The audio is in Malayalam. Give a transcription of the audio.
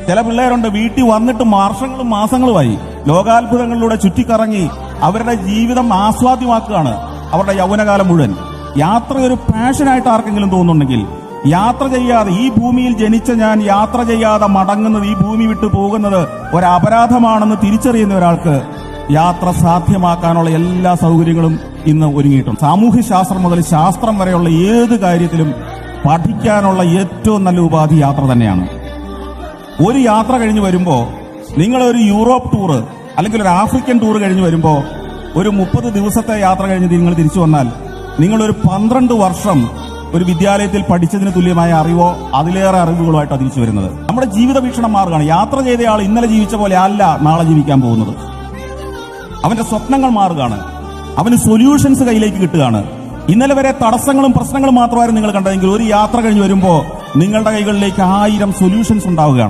ചില പിള്ളേരുണ്ട് വീട്ടിൽ വന്നിട്ട് വർഷങ്ങളും മാസങ്ങളുമായി ലോകാത്ഭുതങ്ങളിലൂടെ ചുറ്റിക്കറങ്ങി അവരുടെ ജീവിതം ആസ്വാദ്യമാക്കുകയാണ് അവരുടെ യൗവനകാലം മുഴുവൻ. യാത്ര ഒരു പാഷനായിട്ട് ആർക്കെങ്കിലും തോന്നുന്നുണ്ടെങ്കിൽ, യാത്ര ചെയ്യാതെ ഈ ഭൂമിയിൽ ജനിച്ച ഞാൻ യാത്ര ചെയ്യാതെ മടങ്ങുന്നത്, ഈ ഭൂമി വിട്ടു പോകുന്നത് ഒരപരാധമാണെന്ന് തിരിച്ചറിയുന്ന ഒരാൾക്ക് യാത്ര സാധ്യമാക്കാനുള്ള എല്ലാ സൗകര്യങ്ങളും ഇന്ന് ഒരുങ്ങിയിട്ടുണ്ട്. സാമൂഹ്യ ശാസ്ത്രം മുതൽ ശാസ്ത്രം വരെയുള്ള ഏത് കാര്യത്തിലും പഠിക്കാനുള്ള ഏറ്റവും നല്ല ഉപാധി യാത്ര തന്നെയാണ്. ഒരു യാത്ര കഴിഞ്ഞ് വരുമ്പോൾ, നിങ്ങളൊരു യൂറോപ്പ് ടൂറ് അല്ലെങ്കിൽ ഒരു ആഫ്രിക്കൻ ടൂർ കഴിഞ്ഞ് വരുമ്പോൾ, ഒരു 30 ദിവസത്തെ യാത്ര കഴിഞ്ഞ് നിങ്ങൾ തിരിച്ചു വന്നാൽ നിങ്ങളൊരു 12 വർഷം ഒരു വിദ്യാലയത്തിൽ പഠിച്ചതിന് തുല്യമായ അറിവോ അതിലേറെ അറിവുകളുമായിട്ടാണ് തിരിച്ചു വരുന്നത്. നമ്മുടെ ജീവിത വീക്ഷണം മാറുകയാണ്. യാത്ര ചെയ്തയാൾ ഇന്നലെ ജീവിച്ച പോലെ അല്ല നാളെ ജീവിക്കാൻ പോകുന്നത്. അവന്റെ സ്വപ്നങ്ങൾ മാറുകയാണ്. അവന് സൊല്യൂഷൻസ് കയ്യിലേക്ക് കിട്ടുകയാണ്. ഇന്നലെ വരെ തടസ്സങ്ങളും പ്രശ്നങ്ങളും മാത്രമായിരുന്നു നിങ്ങൾ കണ്ടതെങ്കിൽ ഒരു യാത്ര കഴിഞ്ഞ് വരുമ്പോൾ നിങ്ങളുടെ കൈകളിലേക്ക് 1000 സൊല്യൂഷൻസ് ഉണ്ടാവുകയാണ്.